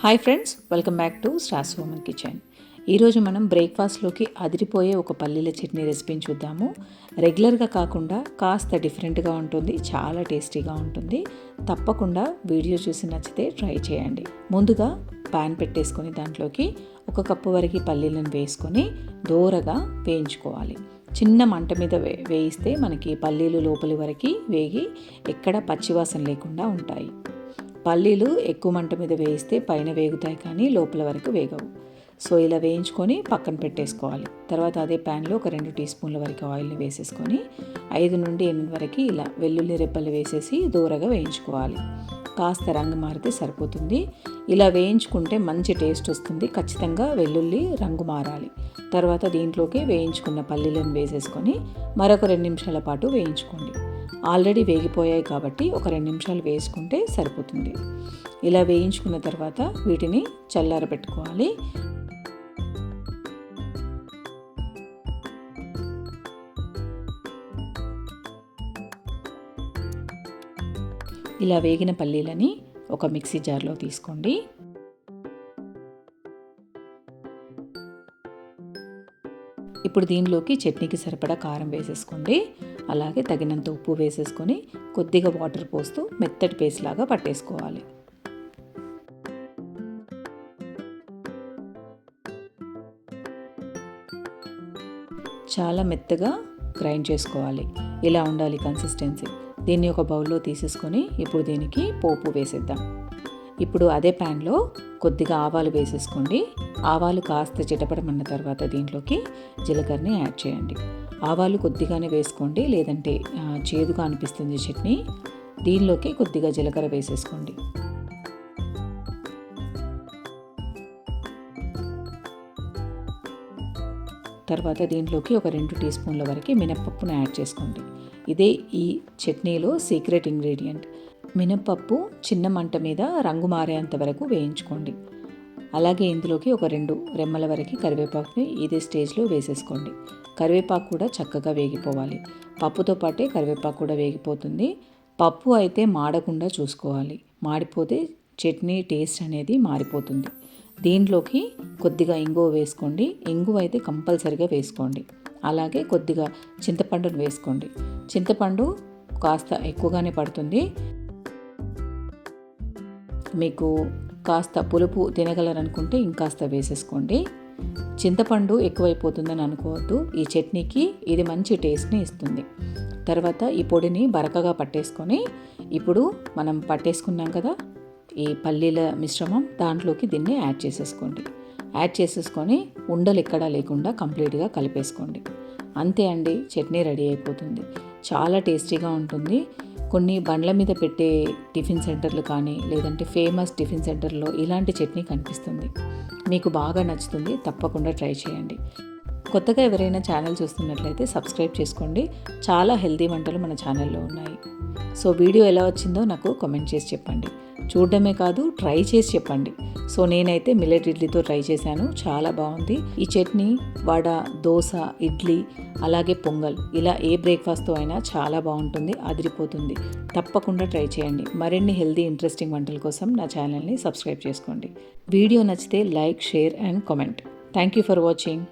Hi friends, welcome back to stars women kitchen. ఈరోజు మనం బ్రేక్ఫాస్ట్లోకి అదిరిపోయే ఒక పల్లీల చట్నీ రెసిపీని చూద్దాము. రెగ్యులర్గా కాకుండా కాస్త డిఫరెంట్గా ఉంటుంది, చాలా టేస్టీగా ఉంటుంది. తప్పకుండా వీడియో చూసి నచ్చితే ట్రై చేయండి. ముందుగా ప్యాన్ పెట్టేసుకొని దాంట్లోకి 1 కప్పు వరకు పల్లీలను వేసుకొని దోరగా వేయించుకోవాలి. చిన్న మంట మీద వేయిస్తే మనకి పల్లీలు లోపలి వరకు వేగి ఎక్కడ పచ్చివాసన లేకుండా ఉంటాయి. పల్లీలు ఎక్కువ మంట మీద వేయిస్తే పైన వేగుతాయి కానీ లోపల వరకు వేగవు. సో ఇలా వేయించుకొని పక్కన పెట్టేసుకోవాలి. తర్వాత అదే ప్యాన్లో ఒక 2 టీ స్పూన్ల వరకు ఆయిల్ని వేసేసుకొని 5 నుండి 8 వరకు ఇలా వెల్లుల్లి రెబ్బలు వేసేసి దూరగా వేయించుకోవాలి. కాస్త రంగు మారితే సరిపోతుంది. ఇలా వేయించుకుంటే మంచి టేస్ట్ వస్తుంది. ఖచ్చితంగా వెల్లుల్లి రంగు మారాలి. తర్వాత దీంట్లోకి వేయించుకున్న పల్లీలను వేసేసుకొని మరొక 2 నిమిషాల పాటు వేయించుకోండి. ఆల్రెడీ వేగిపోయాయి కాబట్టి ఒక 2 నిమిషాలు వేసుకుంటే సరిపోతుంది. ఇలా వేయించుకున్న తర్వాత వీటిని చల్లారబెట్టుకోవాలి. ఇలా వేగిన పల్లీలని ఒక మిక్సీ జార్లో తీసుకోండి. ఇప్పుడు దీనిలోకి చట్నీకి సరిపడా కారం వేసేసుకోండి. అలాగే తగినంత ఉప్పు వేసేసుకొని కొద్దిగా వాటర్ పోస్తూ మెత్తటి పేస్ట్ లాగా పట్టేసుకోవాలి. చాలా మెత్తగా గ్రైండ్ చేసుకోవాలి. ఇలా ఉండాలి కన్సిస్టెన్సీ. దీన్ని ఒక బౌల్లో తీసేసుకొని ఇప్పుడు దీనికి పోపు వేసేద్దాం. ఇప్పుడు అదే ప్యాన్లో కొద్దిగా ఆవాలు వేసేసుకోండి. ఆవాలు కాస్త చిటపడమన్న తర్వాత దీంట్లోకి జీలకర్రని యాడ్ చేయండి. ఆవాలు కొద్దిగానే వేసుకోండి, లేదంటే చేదుగా అనిపిస్తుంది చట్నీ. దీనిలోకి కొద్దిగా జీలకర్ర వేసేసుకోండి. తర్వాత దీంట్లోకి ఒక 2 టీ స్పూన్ల వరకు మినప్పప్పును యాడ్ చేసుకోండి. ఇదే ఈ చట్నీలో సీక్రెట్ ఇంగ్రీడియంట్. మినప్పప్పు చిన్న మంట మీద రంగు మారేంత వరకు వేయించుకోండి. అలాగే ఇందులోకి ఒక 2 రెమ్మల వరకు కరివేపాకుని ఇదే స్టేజ్లో వేసేసుకోండి. కరివేపాకు కూడా చక్కగా వేగిపోవాలి. పప్పుతో పాటే కరివేపాకు కూడా వేగిపోతుంది. పప్పు అయితే మాడకుండా చూసుకోవాలి. మాడిపోతే చట్నీ టేస్ట్ అనేది మారిపోతుంది. దీంట్లోకి కొద్దిగా ఇంగువ వేసుకోండి. ఇంగువ అయితే కంపల్సరిగా వేసుకోండి. అలాగే కొద్దిగా చింతపండును వేసుకోండి. చింతపండు కాస్త ఎక్కువగానే పడుతుంది. మీకు కాస్త పులుపు తినగలరనుకుంటే ఇంకాస్త వేసేసుకోండి. చింతపండు ఎక్కువైపోతుందని అనుకోవద్దు. ఈ చట్నీకి ఇది మంచి టేస్ట్ని ఇస్తుంది. తర్వాత ఈ పొడిని బరకగా పట్టేసుకొని ఇప్పుడు మనం పట్టేసుకున్నాం కదా ఈ పల్లీల మిశ్రమం, దాంట్లోకి దీన్ని యాడ్ చేసేసుకోండి. యాడ్ చేసేసుకొని ఉండలు ఎక్కడా లేకుండా కంప్లీట్గా కలిపేసుకోండి. అంతే అండి, చట్నీ రెడీ అయిపోతుంది. చాలా టేస్టీగా ఉంటుంది. కొన్ని బండ్ల మీద పెట్టే టిఫిన్ సెంటర్లు కానీ లేదంటే ఫేమస్ టిఫిన్ సెంటర్లో ఇలాంటి చట్నీ కనిపిస్తుంది. మీకు బాగా నచ్చుతుంది. తప్పకుండా ట్రై చేయండి. కొత్తగా ఎవరైనా ఛానల్ చూస్తున్నట్లయితే సబ్స్క్రైబ్ చేసుకోండి. చాలా హెల్తీ వంటలు మన ఛానల్లో ఉన్నాయి. సో వీడియో ఎలా వచ్చిందో నాకు కామెంట్ చేసి చెప్పండి. చూడడమే కాదు, ట్రై చేసి చెప్పండి. సో నేనైతే మిల్లెట్ ఇడ్లీతో ట్రై చేశాను, చాలా బాగుంది. ఈ చట్నీ వడ, దోశ, ఇడ్లీ, అలాగే పొంగల్, ఇలా ఏ బ్రేక్ఫాస్ట్తో అయినా చాలా బాగుంటుంది, అదిరిపోతుంది. తప్పకుండా ట్రై చేయండి. మరిన్ని హెల్తీ ఇంట్రెస్టింగ్ వంటల కోసం నా ఛానల్ని సబ్స్క్రైబ్ చేసుకోండి. వీడియో నచ్చితే like, share and comment. Thank you for watching.